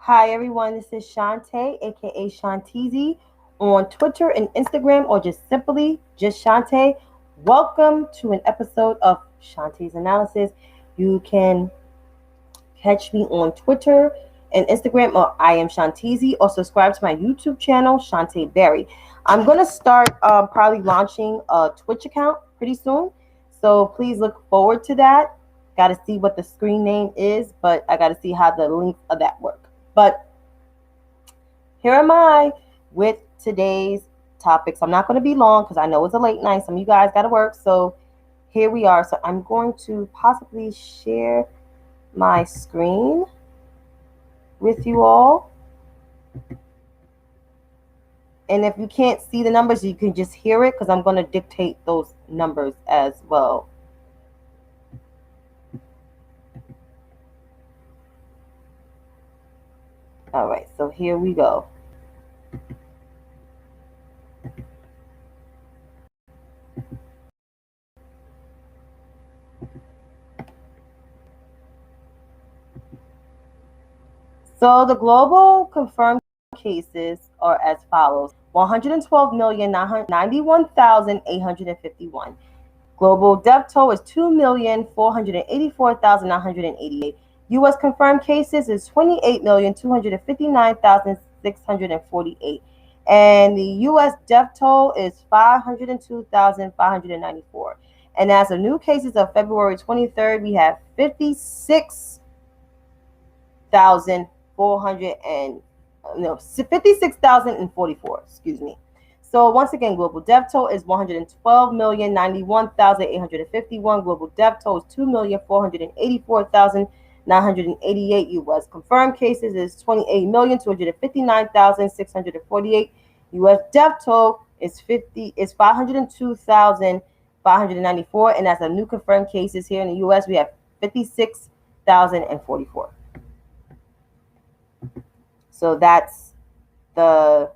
Hi everyone, this is Shantae, aka Shanteezy, on Twitter and Instagram, or just simply just Shantae. Welcome to an episode of Shantae's Analysis. You can catch me on Twitter and Instagram, or I am Shanteezy, or subscribe to my YouTube channel, Shantae Berry. I'm gonna start probably launching a Twitch account pretty soon, so please look forward to that. Got to see what the screen name is, but I got to see how the links of that work. But here am I with today's topics. I'm not going to be long because I know it's a late night. Some of you guys got to work. So here we are. So I'm going to possibly share my screen with you all. And if you can't see the numbers, you can just hear it because I'm going to dictate those numbers as well. All right, so here we go. So the global confirmed cases are as follows: 112,991,851. Global death toll is 2,484,988. U.S. confirmed cases is 28,259,648. And the U.S. death toll is 502,594. And as of new cases of February 23rd, we have 56,044. Excuse me. So once again, global death toll is 112,091,851. Global death toll is 2,484,988. U.S. confirmed cases is 28,259,648. U.S. death toll is 502,594. And as of new confirmed cases here in the U.S., we have 56,044. So that's the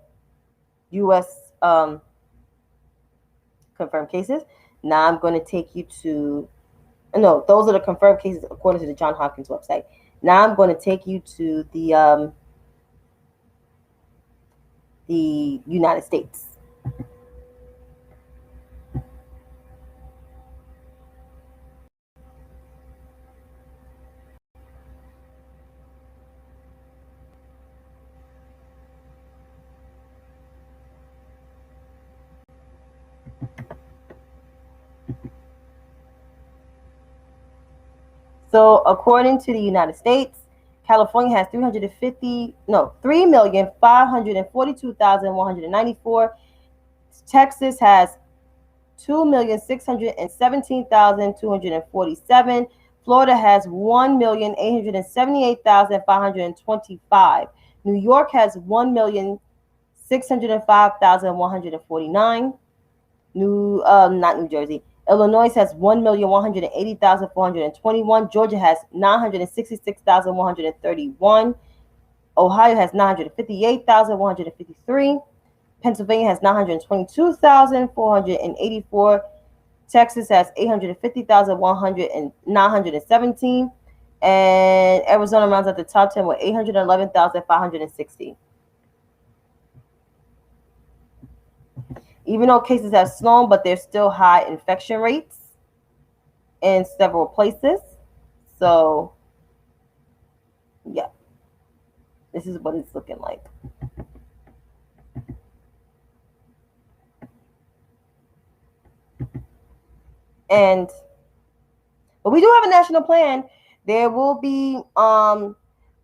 U.S. Confirmed cases. Now I'm going to take you to, no, those are the confirmed cases according to the Johns Hopkins website. Now I'm going to take you to the United States. So according to the United States, California has 3,542,194. Texas has 2,617,247. Florida has 1,878,525. New York has 1,605,149. Not New Jersey. Illinois has 1,180,421. Georgia has 966,131. Ohio has 958,153. Pennsylvania has 922,484. Texas has 850,917. And Arizona rounds out the top 10 with 811,560. Even though cases have slowed, but there's still high infection rates in several places. So, yeah, this is what it's looking like. But we do have a national plan. There will be the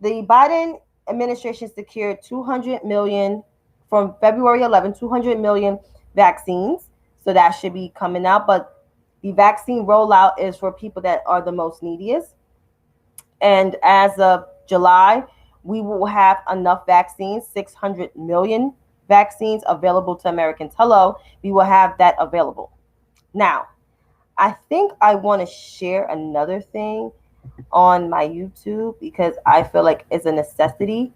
Biden administration secured 200 million from February 11, 200 million vaccines. So that should be coming out. But the vaccine rollout is for people that are the most neediest. And as of July, we will have enough vaccines, 600 million vaccines available to Americans. Hello, we will have that available. Now, I think I want to share another thing on my YouTube because I feel like it's a necessity.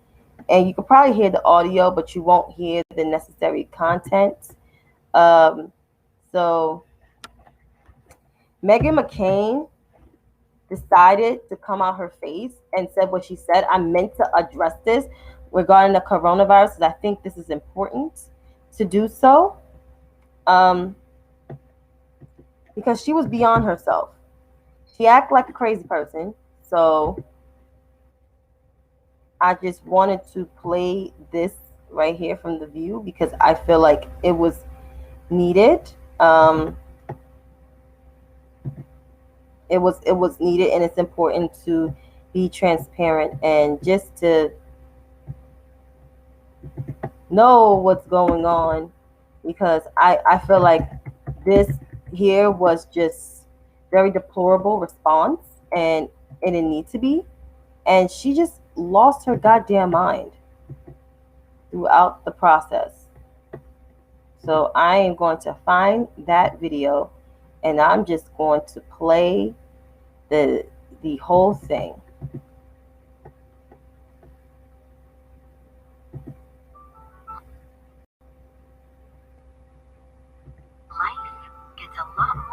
And you can probably hear the audio, but you won't hear the necessary content. So Meghan McCain decided to come out her face and said what she said. I meant to address this regarding the coronavirus, because I think this is important to do so. Because she was beyond herself. She acted like a crazy person. So I just wanted to play this right here from The View because I feel like it was needed. It was needed, and it's important to be transparent and just to know what's going on, because I feel like this here was just very deplorable response, and it didn't need to be. And she just lost her goddamn mind throughout the process. So I am going to find that video, and I'm just going to play the whole thing. Life gets a lot more.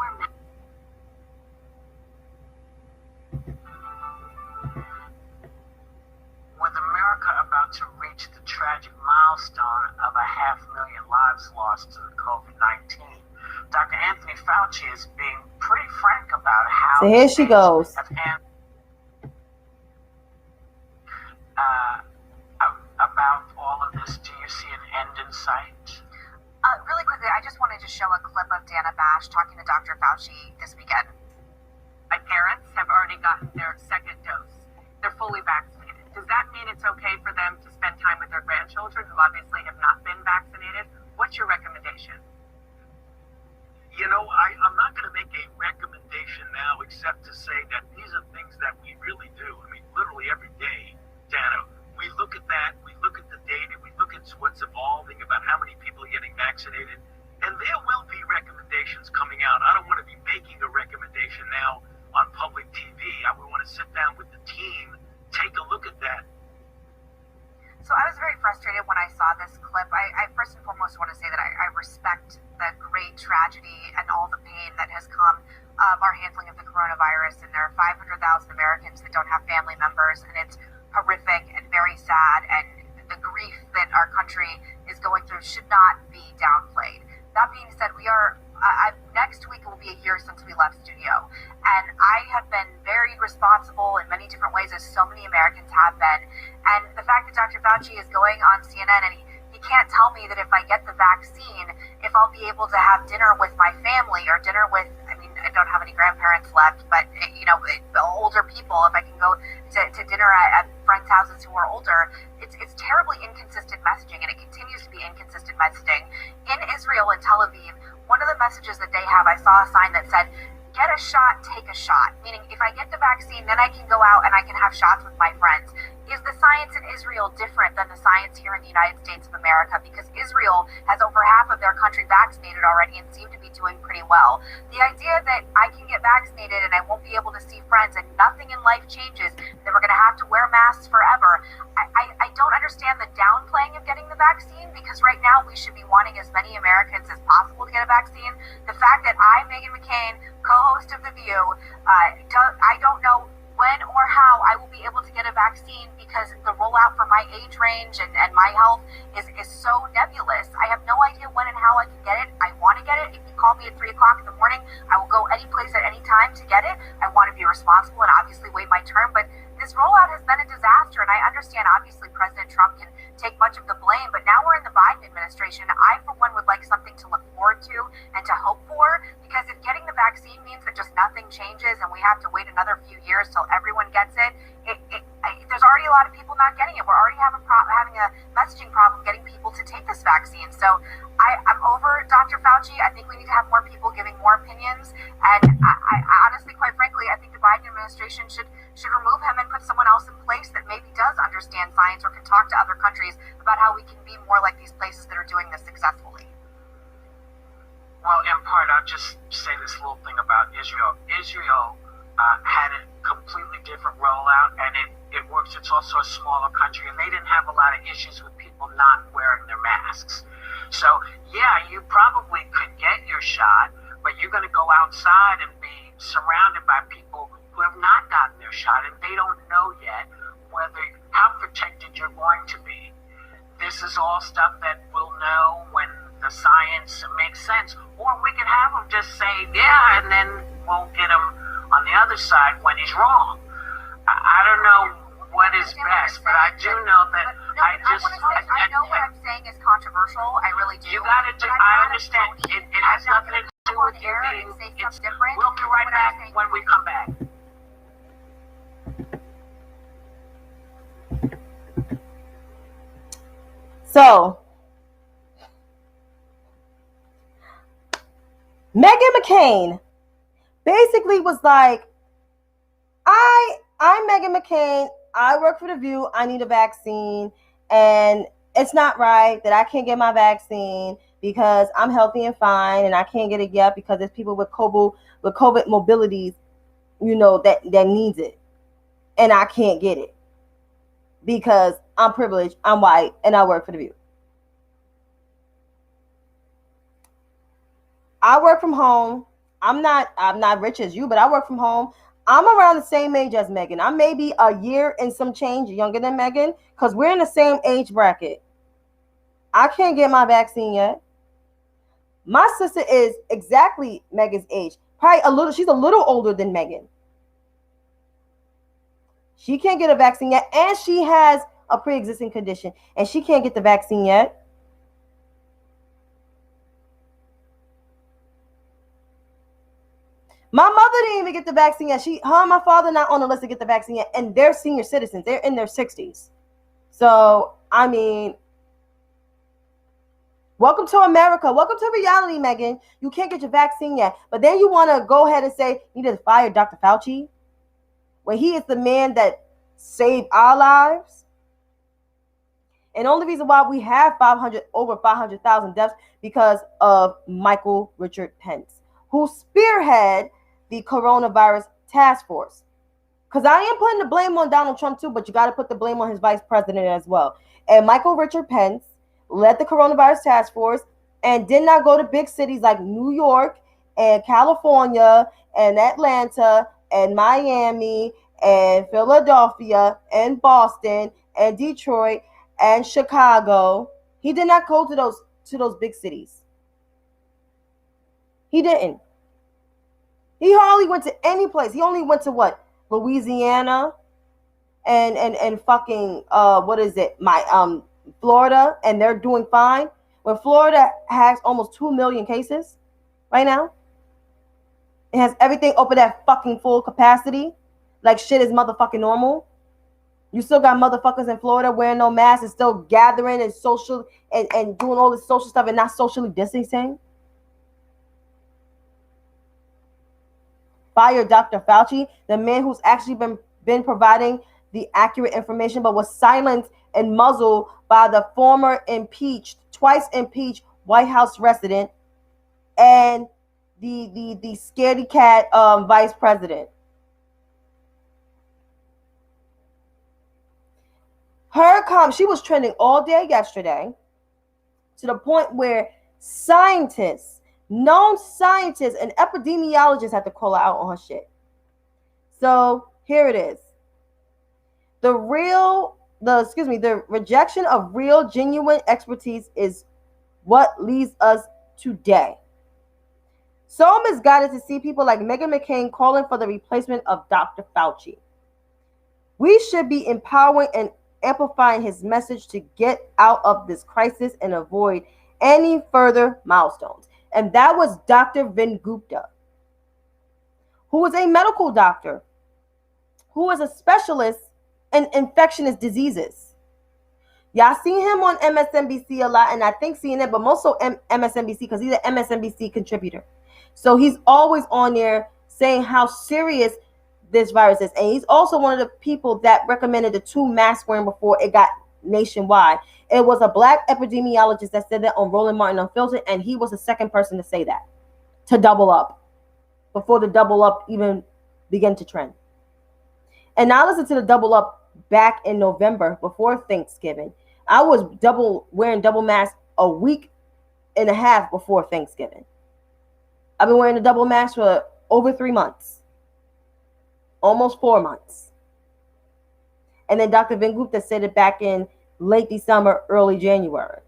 With America about to reach the tragic milestone of 500,000 lives lost to COVID-19, Dr. Anthony Fauci is being pretty frank about how. So here she goes. About all of this, do you see an end in sight? Really quickly, I just wanted to show a clip of Dana Bash talking to Dr. Fauci this weekend. My parents have already gotten their second dose. They're fully vaccinated. Does that mean it's okay for them to spend time with their grandchildren who obviously have not been vaccinated? What's your recommendation? You know, I'm not going to make a recommendation now except to say that these are things that we really do. I mean, literally every day, Dana, we look at that, we look at the data, we look at what's evolving about how many people are getting vaccinated, and there will be recommendations coming out. I don't want to be making a recommendation now on public TV. I would want to sit down with the team, take a look at that. So I was very frustrated when I saw this clip. I first and foremost want to say that I respect the great tragedy and all the pain that has come of our handling of the coronavirus. And there are 500,000 Americans that don't have family members, and it's horrific and very sad. And the grief that our country is going through should not be downplayed. That being said, we are next week will be a year since we left studio, and I have been very responsible in many different ways, as so many Americans have been. And the fact that Dr. Fauci is going on CNN and he can't tell me that if I get the vaccine, if I'll be able to have dinner with my family or dinner with, I mean, I don't have any grandparents left, but older people, if I can go to dinner at friends' houses who are older, it's terribly inconsistent messaging, and it continues to be inconsistent messaging. In Israel and Tel Aviv, one of the messages that they have, I saw a sign that said, get a shot, take a shot. Meaning, if I get the vaccine, then I can go out and I can have shots with my friends. Is the science in Israel different than the science here in the United States of America? Because Israel has over half of their country vaccinated already and seem to be doing pretty well. The idea that I can get vaccinated and I won't be able to see friends and nothing in life changes, that we're going to have to wear masks forever, I don't understand the downplaying of getting the vaccine, because right now we should be wanting as many Americans as possible to get a vaccine. The fact that I, Meghan McCain, co-host of The View, I don't know when or how I will be able to get a vaccine, because the rollout for my age range and my health is so nebulous. I have no idea when and how I can get it. I want to get it. If you call me at 3 o'clock in the morning, I will go any place at any time to get it. I want to be responsible and obviously wait my turn, but this rollout has been a disaster, and I understand obviously President Trump can take much of the blame, but now we're in the Biden administration. I, for one, would like something to look forward to and to hope for, because if getting the vaccine means that just nothing changes and we have to wait another few years till everyone gets it, there's already a lot of people not getting it. We're already having a messaging problem getting people to take this vaccine. So I'm over Dr. Fauci. I think we need to have more people giving more opinions, and I honestly, quite frankly, I think the Biden administration should remove him and put someone else in place that maybe does understand science or can talk to other countries about how we can be more like these places that are doing this successfully. Well, in part, I'll just say this little thing about Israel. Israel had a completely different rollout, and it works. It's also a smaller country, and they didn't have a lot of issues with people not wearing their masks. So, yeah, you probably could get your shot, but you're going to go outside and be surrounded by people who have not gotten their shot, and they don't know yet how protected you're going to be. This is all stuff that we'll know when the science makes sense. Or we can have him just say, yeah, and then we'll get him on the other side when he's wrong. I don't know what is best, but I do know that I know what I'm saying is controversial. I really do. You got to do. I understand. It has nothing to do with you being. We'll be right back when we come back. So, Meghan McCain basically was like, I'm Meghan McCain. I work for The View. I need a vaccine. And it's not right that I can't get my vaccine because I'm healthy and fine and I can't get it yet because there's people with COVID mobilities, that needs it. And I can't get it because I'm privileged, I'm white, and I work for The View. I work from home. I'm not rich as you, but I work from home. I'm around the same age as Meghan. I may be a year and some change younger than Meghan because we're in the same age bracket. I can't get my vaccine yet. My sister is exactly Meghan's age. She's a little older than Meghan. She can't get a vaccine yet, and she has a pre-existing condition, and she can't get the vaccine yet. My mother didn't even get the vaccine yet. Her and my father not on the list to get the vaccine yet, and they're senior citizens. They're in their 60s. So, I mean, welcome to America. Welcome to reality, Meghan. You can't get your vaccine yet. But then you want to go ahead and say you need to fire Dr. Fauci when he is the man that saved our lives. And the only reason why we have over 500,000 deaths because of Michael Richard Pence, who spearheaded the coronavirus task force. Because I am putting the blame on Donald Trump too, but you got to put the blame on his vice president as well. And Michael Richard Pence led the coronavirus task force and did not go to big cities like New York and California and Atlanta and Miami and Philadelphia and Boston and Detroit and Chicago. He did not go to those big cities. He didn't. He hardly went to any place. He only went to what? Louisiana and fucking Florida, and they're doing fine. When Florida has almost 2 million cases right now, it has everything open at fucking full capacity, like shit is motherfucking normal. You still got motherfuckers in Florida wearing no masks and still gathering and social and doing all this social stuff and not socially distancing. Fire Dr. Fauci, the man who's actually been providing the accurate information, but was silenced and muzzled by the former twice impeached White House resident and the scaredy cat vice president. She was trending all day yesterday to the point where known scientists and epidemiologists had to call her out on her shit. So here it is. The rejection of real, genuine expertise is what leads us today. So misguided to see people like Meghan McCain calling for the replacement of Dr. Fauci. We should be empowering and amplifying his message to get out of this crisis and avoid any further milestones. And that was Dr. Vin Gupta, who is a medical doctor, who is a specialist in infectious diseases. Y'all seen him on MSNBC a lot, and I think CNN, but most so MSNBC because he's an MSNBC contributor. So he's always on there saying how serious this virus is. And he's also one of the people that recommended the 2 mask wearing before it got nationwide. It was a black epidemiologist that said that on Roland Martin Unfiltered, and he was the second person to say that, to double up, before the double up even began to trend. And I listened to the double up back in November before Thanksgiving. I was wearing double mask a week and a half before Thanksgiving. I've been wearing a double mask for over 3 months. almost 4 months. And then Dr. Vin Gupta said it back in late December, early January.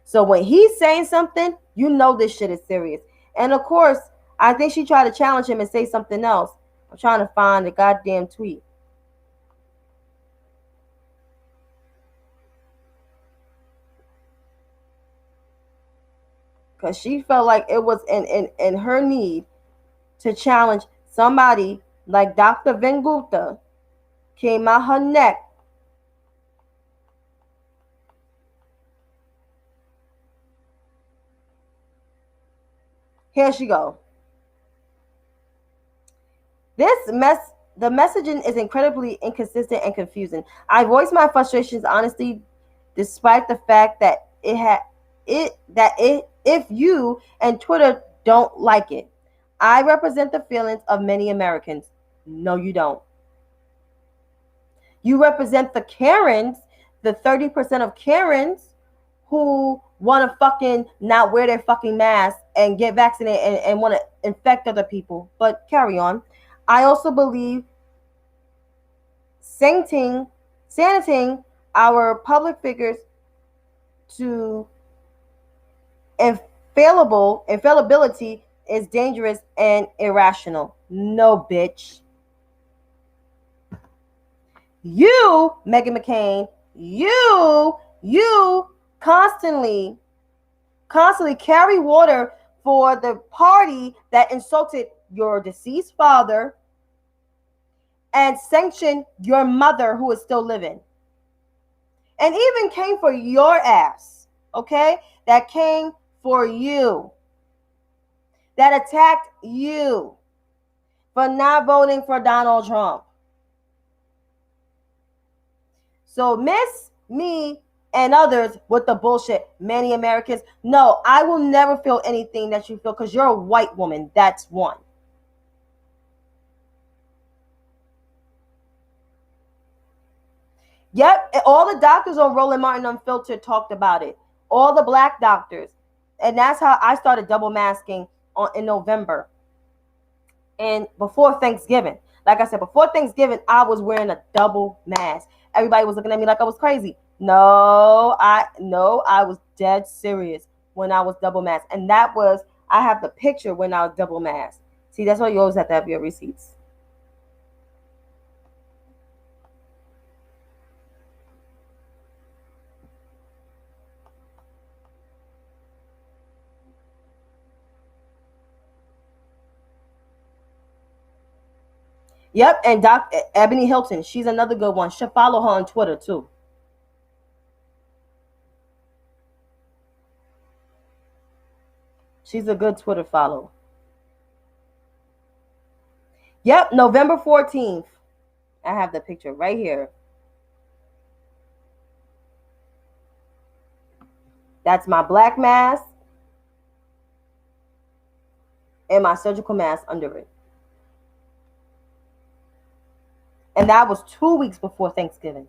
So when he's saying something, you know this shit is serious. And of course, I think she tried to challenge him and say something else. I'm trying to find the goddamn tweet. Because she felt like it was in her need to challenge somebody like Dr. Vin Gupta came out her neck. Here she go. The messaging is incredibly inconsistent and confusing. I voice my frustrations honestly, despite the fact that if you and Twitter don't like it. I represent the feelings of many Americans. No, you don't. You represent the Karens, the 30% of Karens who want to fucking not wear their fucking mask and get vaccinated and want to infect other people. But carry on. I also believe sanctioning our public figures to infallibility is dangerous and irrational. No, bitch. You, Meghan McCain, you constantly carry water for the party that insulted your deceased father and sanctioned your mother who is still living. And even came for your ass, okay? That came for you. That attacked you for not voting for Donald Trump. So miss me and others with the bullshit. Many Americans, no, I will never feel anything that you feel because you're a white woman. That's one. Yep, all the doctors on Roland Martin Unfiltered talked about it. All the black doctors. And that's how I started double masking in November. And before Thanksgiving. Like I said, before Thanksgiving, I was wearing a double mask. Everybody was looking at me like I was crazy. No, I was dead serious when I was double masked. And that was, I have the picture when I was double masked. See, that's why you always have to have your receipts. Yep, and Dr. Ebony Hilton, she's another good one. Should follow her on Twitter too. She's a good Twitter follow. Yep, November 14th. I have the picture right here. That's my black mask and my surgical mask under it. And that was 2 weeks before Thanksgiving.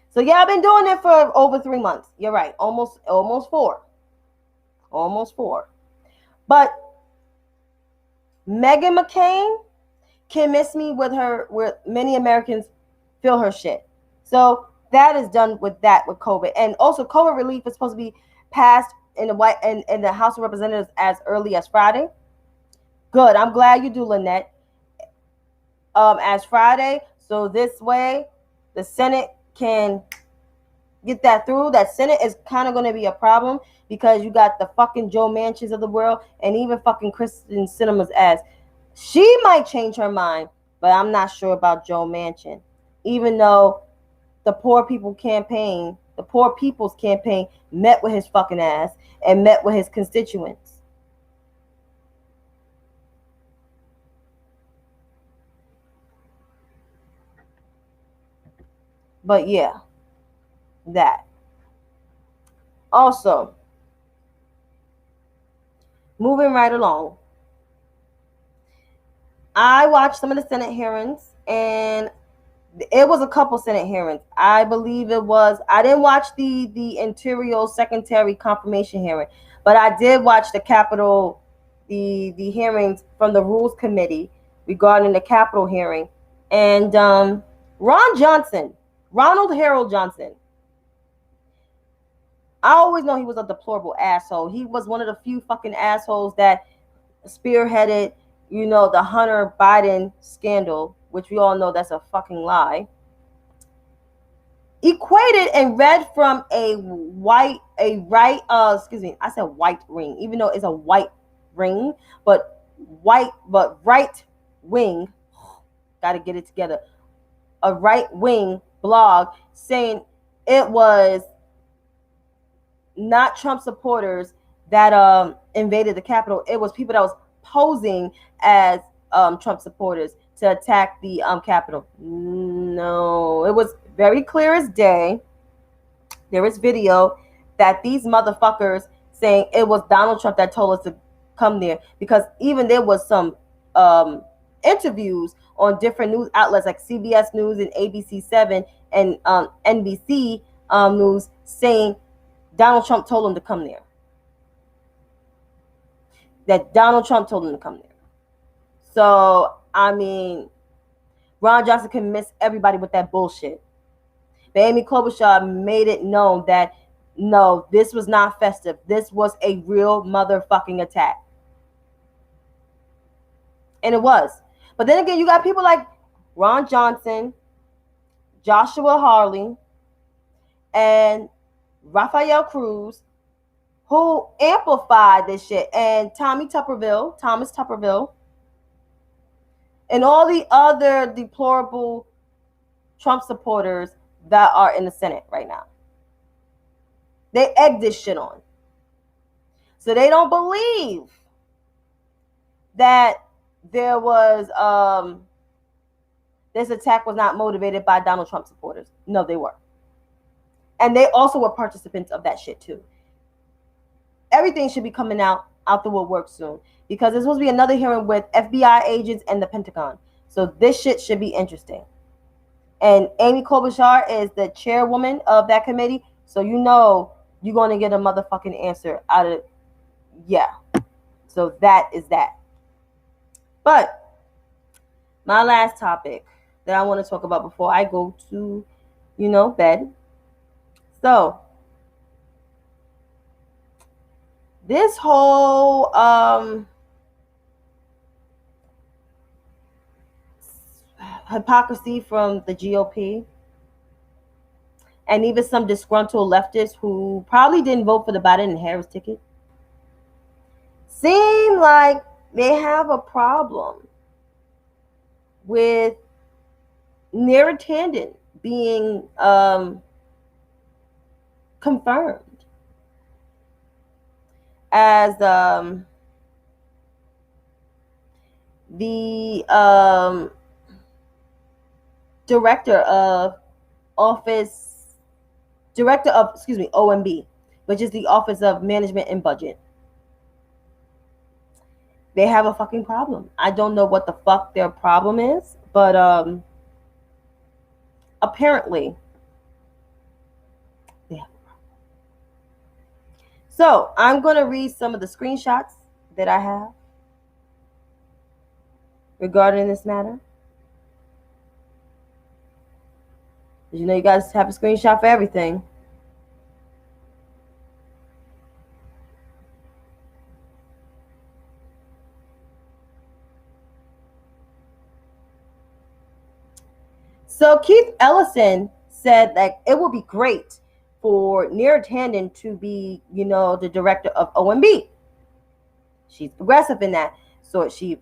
So yeah, I've been doing it for over 3 months. You're right. Almost 4. Almost 4. But Meghan McCain can miss me with her, where many Americans feel her shit. So that is done with COVID. And also COVID relief is supposed to be passed in the House of Representatives as early as Friday. Good. I'm glad you do, Lynette. As Friday, so this way the Senate can get that through. That Senate is kind of going to be a problem because you got the fucking Joe Manchins of the world and even fucking Kristen Sinema's ass. She might change her mind, but I'm not sure about Joe Manchin. Even though the Poor People's Campaign met with his fucking ass and met with his constituents. But yeah, that. Also, moving right along, I watched some of the Senate hearings, and it was a couple Senate hearings. I believe it was, I didn't watch the Interior Secretary confirmation hearing, but I did watch the Capitol the hearings from the Rules Committee regarding the Capitol hearing, and Ronald Harold Johnson. I always know he was a deplorable asshole. He was one of the few fucking assholes that spearheaded, the Hunter Biden scandal, which we all know that's a fucking lie. Equated and read from a white ring, even though it's a white ring, but right wing, gotta get it together, a right wing blog saying it was not Trump supporters that invaded the Capitol. It was people that was posing as Trump supporters to attack the Capitol. No, it was very clear as day. There is video that these motherfuckers saying it was Donald Trump that told us to come there, because even there was some interviews on different news outlets like CBS News and ABC7 and NBC News saying Donald Trump told him to come there. That Donald Trump told him to come there. So, I mean, Ron Johnson can miss everybody with that bullshit. But Amy Klobuchar made it known that, no, this was not festive. This was a real motherfucking attack. And it was. But then again, you got people like Ron Johnson, Joshua Hawley, and Rafael Cruz, who amplified this shit, and Thomas Tupperville, and all the other deplorable Trump supporters that are in the Senate right now. They egg this shit on. So they don't believe that there was this attack was not motivated by Donald Trump supporters. No, they were. And they also were participants of that shit too. Everything should be coming out the woodwork soon, because there's supposed to be another hearing with FBI agents and the Pentagon. So this shit should be interesting. And Amy Klobuchar is the chairwoman of that committee, so you're going to get a motherfucking answer out of, yeah. So that is that. But my last topic that I want to talk about before I go to, bed. So this whole hypocrisy from the GOP, and even some disgruntled leftists who probably didn't vote for the Biden and Harris ticket, seem like they have a problem with Neera Tanden being confirmed as the director of OMB, which is the Office of Management and Budget. They have a fucking problem. I don't know what the fuck their problem is, but apparently they have a problem. So I'm going to read some of the screenshots that I have regarding this matter. You guys have a screenshot for everything. So Keith Ellison said that it would be great for Neera Tanden to be, the director of OMB. She's progressive in that. So she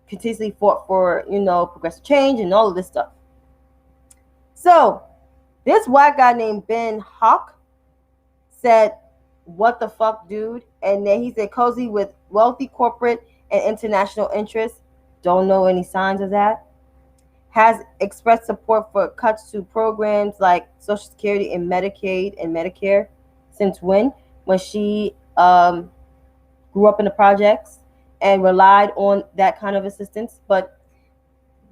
continuously fought for, progressive change and all of this stuff. So this white guy named Ben Hawk said, "What the fuck, dude?" And then he said, "Cozy with wealthy corporate and international interests. Don't know any signs of that. Has expressed support for cuts to programs like Social Security and Medicaid and Medicare. Since when? When she grew up in the projects and relied on that kind of assistance." But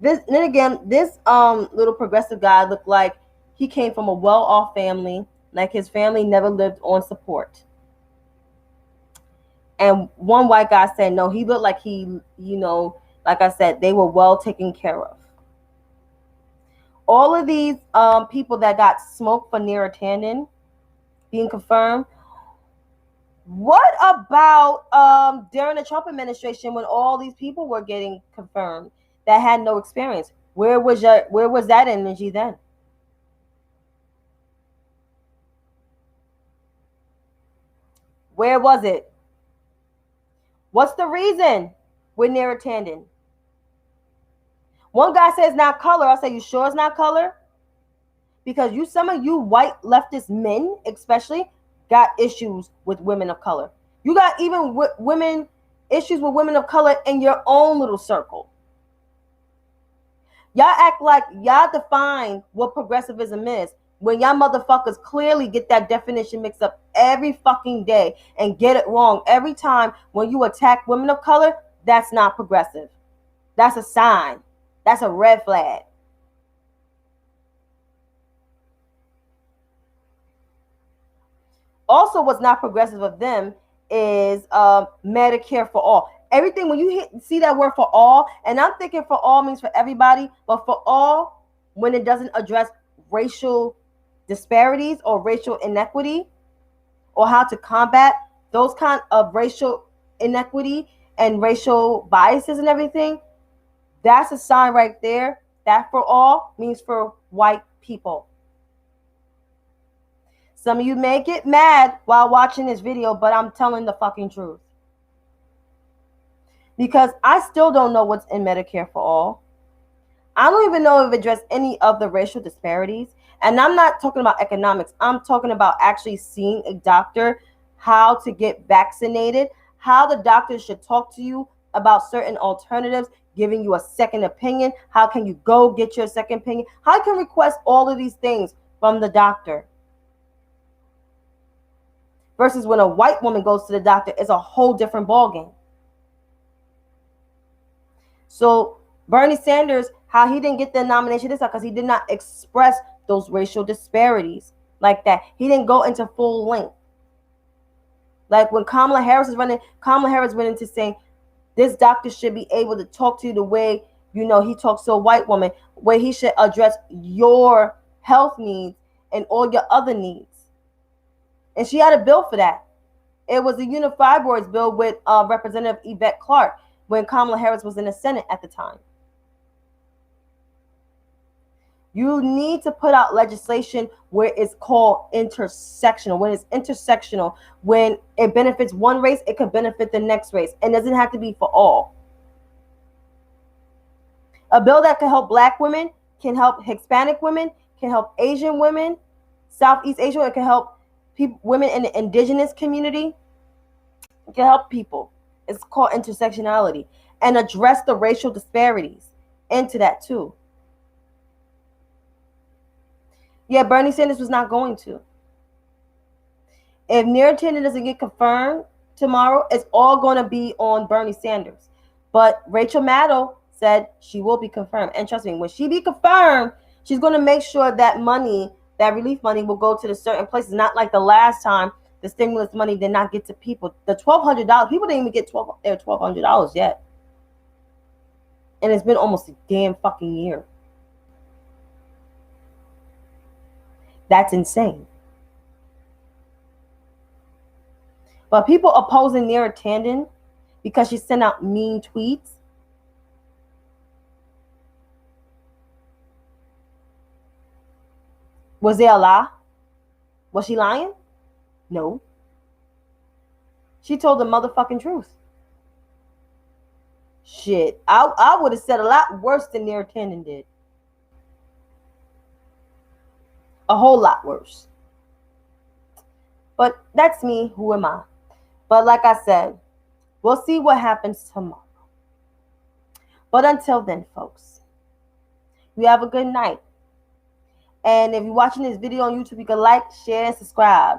this little progressive guy looked like he came from a well-off family, like his family never lived on support. And one white guy said, no, he looked like he, like I said, they were well taken care of. All of these people that got smoked for Neera Tanden being confirmed. What about during the Trump administration when all these people were getting confirmed that had no experience? Where was that energy then? Where was it? What's the reason with Neera Tanden? One guy says it's not color. I say, you sure it's not color? Because some of you white leftist men, especially, got issues with women of color. You got even issues with women of color in your own little circle. Y'all act like y'all define what progressivism is when y'all motherfuckers clearly get that definition mixed up every fucking day and get it wrong every time. When you attack women of color, that's not progressive. That's a sign. That's a red flag. Also, what's not progressive of them is Medicare for all. Everything, when you see that word for all, and I'm thinking for all means for everybody, but for all, when it doesn't address racial disparities or racial inequity or how to combat those kind of racial inequity and racial biases and everything, that's a sign right there. That for all means for white people. Some of you may get mad while watching this video, but I'm telling the fucking truth. Because I still don't know what's in Medicare for all. I don't even know if it addressed any of the racial disparities. And I'm not talking about economics. I'm talking about actually seeing a doctor, how to get vaccinated, how the doctor should talk to you about certain alternatives, giving you a second opinion. How can you go get your second opinion? How you can request all of these things from the doctor. Versus when a white woman goes to the doctor, it's a whole different ballgame. So Bernie Sanders, how he didn't get the nomination this time, because he did not express those racial disparities like that. He didn't go into full length. Like when Kamala Harris is running, Kamala Harris went into saying, this doctor should be able to talk to you the way, he talks to a white woman, where he should address your health needs and all your other needs. And she had a bill for that. It was a Unified Fibroids bill with Representative Yvette Clarke when Kamala Harris was in the Senate at the time. You need to put out legislation where it's called intersectional. When it's intersectional, when it benefits one race, it could benefit the next race. And it doesn't have to be for all. A bill that can help Black women, can help Hispanic women, can help Asian women, Southeast Asian women, can help women in the indigenous community. It can help people. It's called intersectionality. And address the racial disparities into that too. Yeah, Bernie Sanders was not going to. If Neera Tanden doesn't get confirmed tomorrow, it's all going to be on Bernie Sanders. But Rachel Maddow said she will be confirmed. And trust me, when she be confirmed, she's going to make sure that money, that relief money, will go to the certain places. Not like the last time the stimulus money did not get to people. The $1,200, people didn't even get their $1,200 yet. And it's been almost a damn fucking year. That's insane. But people opposing Neera Tanden because she sent out mean tweets. Was there a lie? Was she lying? No. She told the motherfucking truth. Shit. I would have said a lot worse than Neera Tanden did. A whole lot worse. But that's me. Who am I? But like I said, we'll see what happens tomorrow. But until then, folks, you have a good night. And if you're watching this video on YouTube, you can like, share, and subscribe.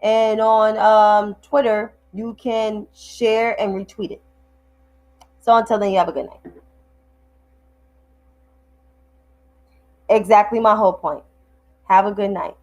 And on Twitter, you can share and retweet it. So until then, you have a good night. Exactly my whole point. Have a good night.